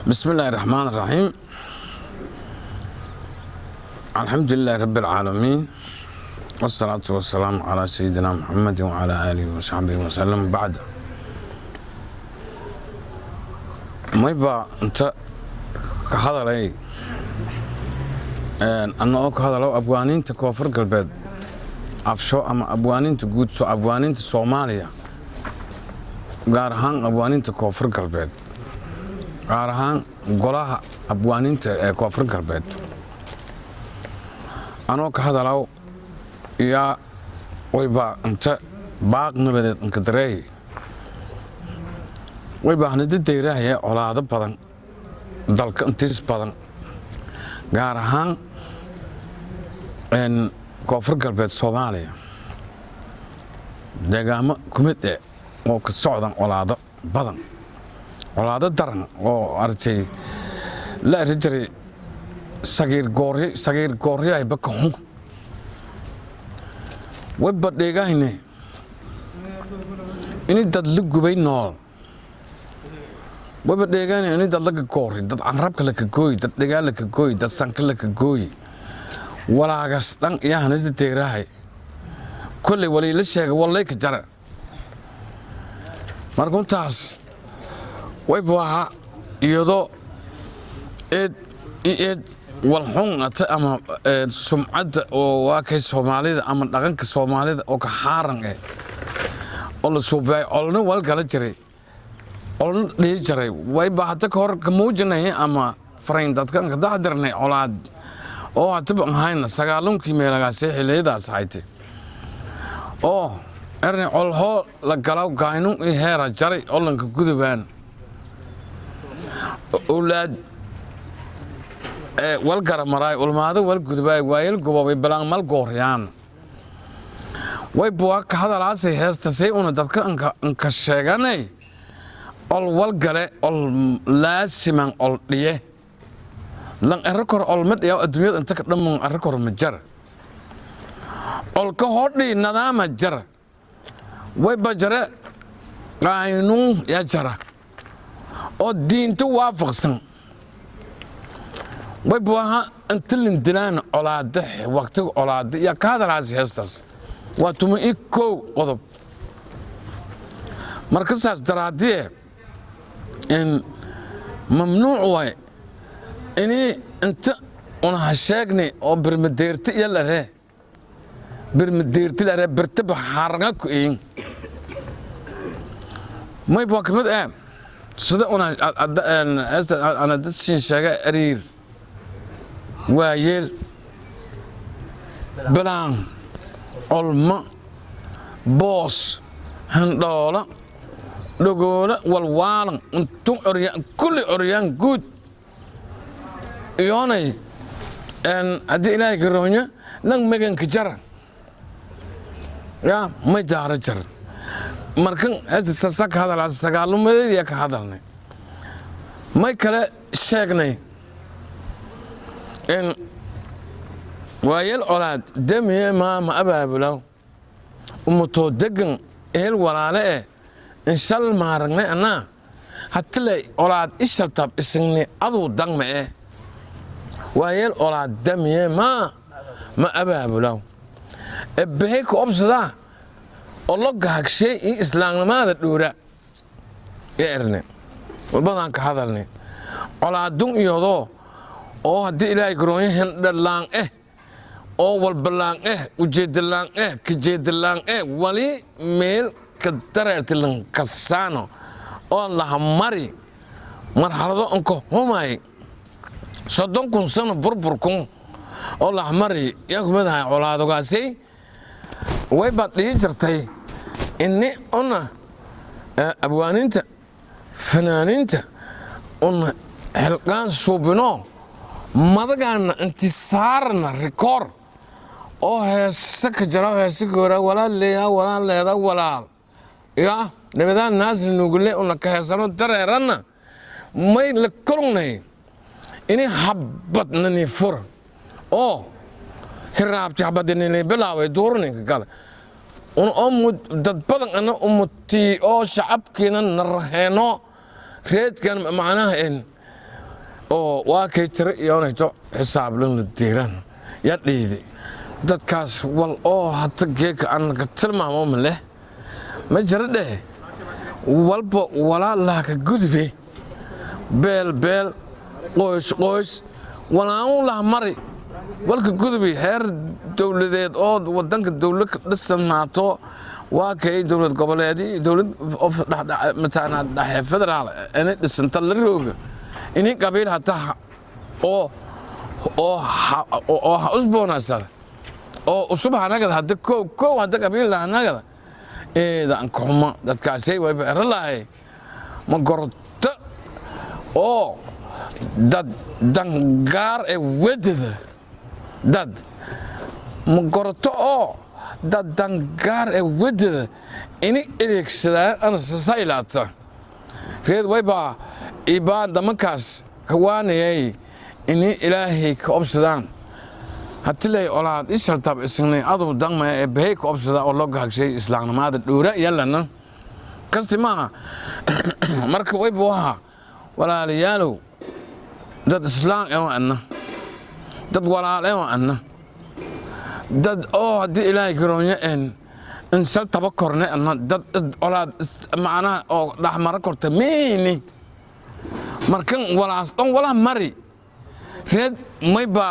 بسم الله الرحمن الرحيم. الحمد لله رب العالمين، والصلاة والسلام على سيدنا محمد وعلى آله وصحبه وسلم. بعد ما يبقى أنت كهذا لي أنا كهذا لو أبوانين تكوفر قلبي أفشوا أما أبوانين تقول سو أبوانين الصومالية قارهان أبوانين تكوفر قلبي gaar ahaan golaha abwaaniinta ee koonfur galbeed anoo ka hadalaw yaa wayba inta baaq nabadeed inka dareey wayba hanida deyrahaya colaado badan dalka intiis badan gaar ahaan koonfur galbeed Soomaaliya deegaamo kumid oo ka socdan colaado badan colaado daran oo arjay la rajay sagiir goori ay baka xun wabba deegaanne in dad la gubay nool wabba deegaanne in dad la goori dad arabka la gooy dad deegaan la gooy dad sanka la gooy walaagas dhan yahanada deerahay kulli wali la sheegay walay ka jara markuntaas waybuha iyadoo eed walxun ata ama sumcadda oo waa kay Soomaalida ama dhaqanka Soomaalida oo ka xaaran oo la soo baay olna wal kala jiray olna dhii jiray wayba hada ka hor ka muujinay ama fariin dadkan ka daadirnay colaad oo hadba hayna sagaalunkii meelahaas xillidaas haytay oo erna olho la galaw gaaynu heera jaray olanka gudubaan أولاد والقرا مراي والماضي والقدباي ويل قبوي بلان مال قوريان ويبواك هذا العصي هستسي أنا دتك أنك الشيغاني أول والقرا أول لازمان أول ليه لان أركور أول مد يا الدنيا أنت كلام أركور مجر أول كهودي نظام مجر ويبجرا قاينون يا جرا oo diinta waafaqsan waybuha intilin dilaan colaade waqtiga colaade ya ka hadalaas heestaas waa tuma ikow qodob markaas daraadii in mamnuuc way inta una sheegnay oo birmadeerti la ree birtaba xaranga ku een may baa kamid sida أنا دسين شجع أرير وايل بلان علم بوس هندولا دغولا والوالن انتم أريان كل أريان جود يوني أن أدي إلى كرونيا نعم مكان كجرا يا ما جار جرا markan sasak hadal sagaalumeed ka hadalnay may kala sheegnay in waayel olaad damiye ma abaabulo umuto degan eel walaale in shal maaragnay ana hatta lay olaad ishaltab isni adu dangme waayel olaad damiye ma abaabulo ebehe ko obsada الله قاعد شيء إسلام ماذا دورة يرني والبعض كهذلني على دون يهودو أو هدي إلى يقولون هندلان أو والبلان وجد اللان كجد اللان ولي ميل كترت اللان كسانو الله مري مرحلة أنكو هماي صدق كون سنة بربركم الله مري ياكم هذا على دوغاسي ويبقى يجرتي إني أنا أبوانينتا فنانينتا أنا هلقان صوبنو ماذا انتصارنا ريكور أو هسك جرا هسك جرا ولا ليا ولا ليا ولا يا نبدا الناس نقول لي أنا كهسانو ترى رنا ما يلكروني إني حبتنا نفر أو هراب تعبدني بلاوي دورني قال dad badan ana umti oo shacabkeena narheeno reedkan macnaha oo waa kay tira iyoonayto xisaablan la diiran ya dhiidi dadkaas wal oo hata geeka aan ka tilmaamo ma leh ma jira dheh walba walaa ka gudbe beel qoys walaan la mari walka gudbe heer dawladeed oo wadanka dawlad dhisnaato waa kay dawlad goboleedii dawlad mataana dhexe federaal inay dhisanta la rooga inay qabiil hataa oo usboonasada oo usubhanagada hadda koow hadda qabiil lahanagada aan kuma dadkaasay way beeralahay ma gorto oo dad dangaar ee wadada dad ma gorto oo dad dangaar ee wadada inay adeegsadaan ana sasaylata reed wayba ibaan damankaas kawaanayay inay ilaahay ka obsadaan hatilay olaad ishartab isnay adu dangma ee beey ka obsada oo loo gahagshay islaamnimada dhoora yalana kastima marka wayba waxa walaalayaalow dad islaam ee waana dad walaal waana dad oo hadii ilaahay garoonyo in sal tabakorne dad olaad macna oo dhaxmar korta meeni markan walaas dhan wala mari reed mayba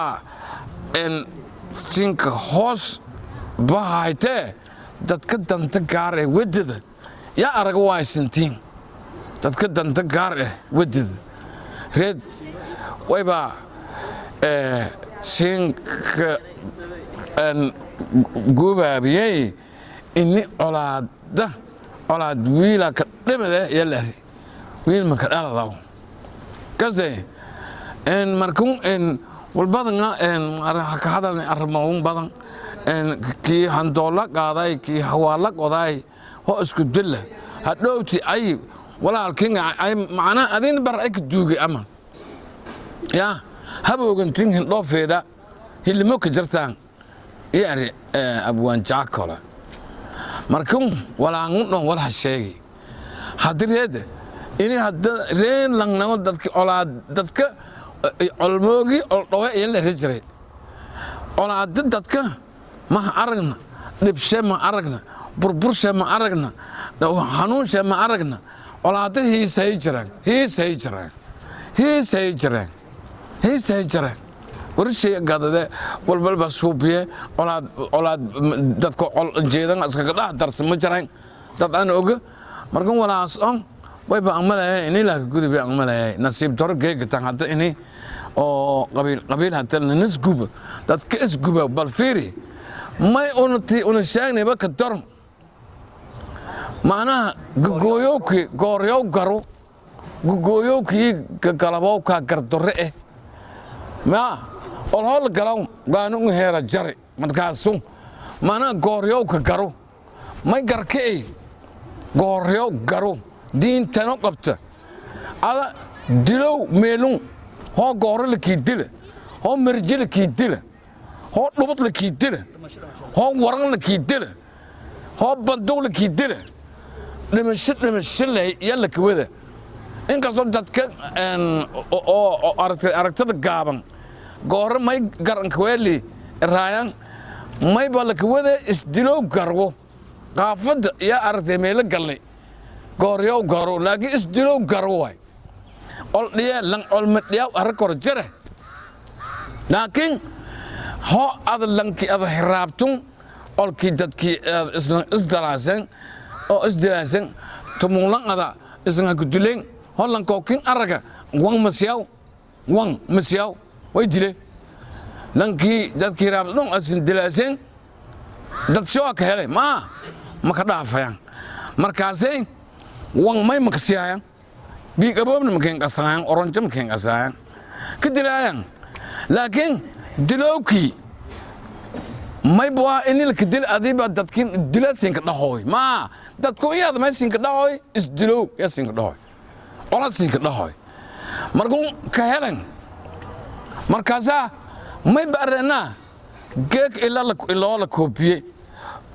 sinka hoos bahayte dadka danta gaar ee wadada yaa araga waaysantiin dadka danta gaar ee wadada reed wayba sinka gubaabiyey inni colaad wiila ka dhimade yalari wiil ma ka dhaladaw kasde markun walbadan ka hadalnay arrimahan badan kii handoola qaaday kii hawaala qoday ho isku dilla hadhowti ay walaalkiin ay macna adin bar ay ka duugay ama ya haboogantin hindhoofeeda hilimo ka jirtaan yaari abwaan jaakola markun walaangu dhan walaha sheegi hadireed ini hadda reen langnamo dadka olaad dadka olmoogi oo dhawe in la rijray olaad dadka ma aragna dibshe ma aragna burburshe ma aragna hanuunshe ma aragna olaad hiisay jiraan warshey gadade walbalba suubiye olaad dadka jeedan iskaga dhax darsan ma jiraan dad aan oga markan walaas on wayba amalay inay la gudbi amalay nasiib dor geegtan hadda inay oo qabiil hadda nisguba dadka isguba bal fiiri may una sheegnayba ka dor macnaha gooryow garo gooyowkii galabow ka gardore ma hol galaw gaanu heera jare markaasu macnaha gooryow ka garo may garkay gooryow garo diintano qabta ada dilow meelun hoo gooro la kiidila hoo marji la kiidila hoo dhubad la kiidila hoo waran la kiidila hoo banduq la kiidila dhimasho leh yalla kawada inkastoo dadka oo aragtada gaaban gooro may garanka weeli raayaan may ba la kawada isdilow garwo qaafada yaa aragtay meelo galnay gooryow garo laakiin isdilow garo way ol dhiya lan olmadhiyaw aragkor jare laakiin ho ad lanki ad hiraabtun olkii dadkii isdilaasan tumulan ada isna guduleen hollan kookin araga wang masyaw way dile lankii dadkii raabtun asin dilaasan dad soo ka helay ma ka dhaafayaan markaasay wang may makasiyaan bi gaboobna makeen qasayaan oranjo makeen qasayaan ka dilayaan laakiin dilowkii may baa in la kadil adiba dadkin dilasin ka dhahoy dadku iyad ma sin ka dhahoy is dilow yasin ka dhahoy ola sin ka dhahoy markuu ka helan markaasa may barana geek ila la koobiye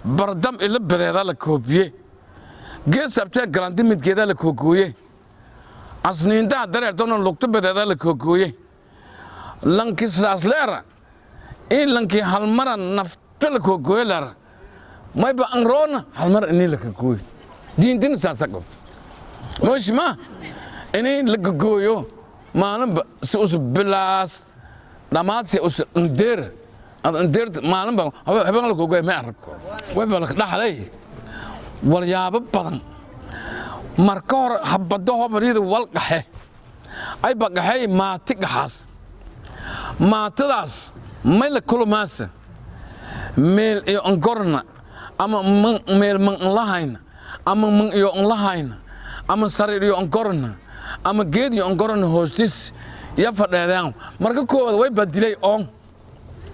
bardam ila badeeda la koobiye geesabta galandi midgeeda la koogooye asniinta dareertona lugta badeeda la koogooye lankii sidaas leera in lankii halmara nafta la koogoyo leera mayba anroona halmar inii la kagooyo diintina saasa qabo mooshima inii la kagooyo maalinba si usu bilaas dhammaad si usu indeera indeerta maalinba habeen la koogoyo ma arko wayba la dhaxlay walyaabo badan marka hore habado hobarida wal qaxe ay baqaxay maati gaxaas maatadaas may la kulmaasa meel iyo angorna ama meel man lahayna ama man iyo lahayna ama sariir iyo angorna ama geed iyo angorna hoostis ya fadheedaan marka koobad way badilay on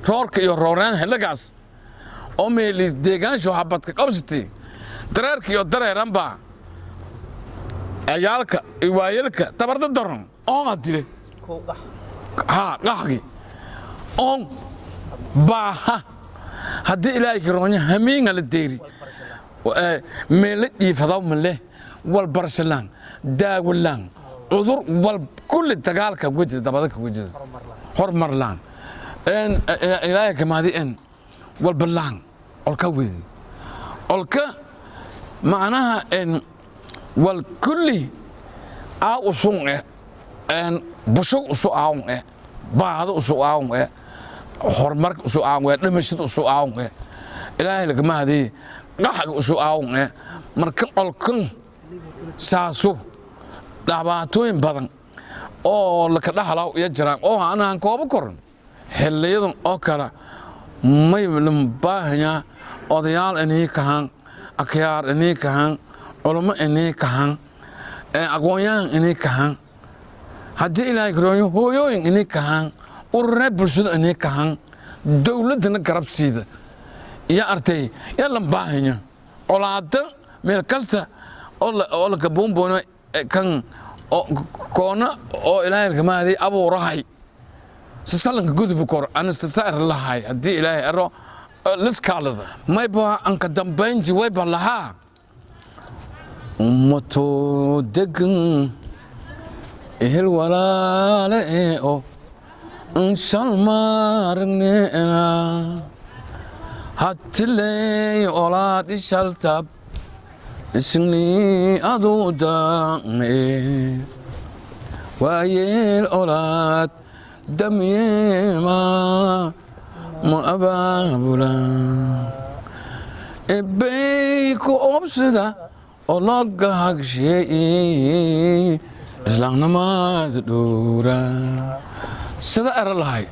roorka iyo rooraan helagaas oo meel deegaansho habadka qabsatay dareerka iyo dareeranba ayaalka iwaayelka tabarda daran on adile ha qaxgi on baaha haddii ilaahay kiroonya hamiinga la deeri meel dhiifadaw male wal barsalaan daawalaan cudur wal kulli dagaalka wajida dabada ka wajida hormarlaan ilaahay kamaadi en wal balaan olka wadi olka macnaha en wal kulli usun en busug usu aawun baado usu aawun hormarka usu aawun dhimashada usu aawun ilaahay laga mahadi qaxga usu aawun marka olkan saaso dhabaatooyin badan oo la ka dhaxlaw iyo jiraan oo aan koob koran xilliyadan oo kala may lambaahnya odayaal inay kahan akyaar inay kahan culamo inay kahan aqoonyaan inay kahan haddii ilaahay karooyo hooyooyin inay kahan ururada bulshada inay kahan dowladana garabsiida iyo artay ya lambaahnya olaada meel kasta oo la kaboonboono kan koona oo ilaahay kamaadi abuurahay sasalanka gudub kor anastasaar lahay haddii ilaahay aro liskaalada mayba anka dambaynti wayba lahaa ummato degan ehel walaale oo inshal maaragneena hatiley olaad ishaltab isni aduudae waayeel olaad damyeema ma abaabula ebbey ku obsida oo looga hagsheey islaamnimada dhowra sida era lahay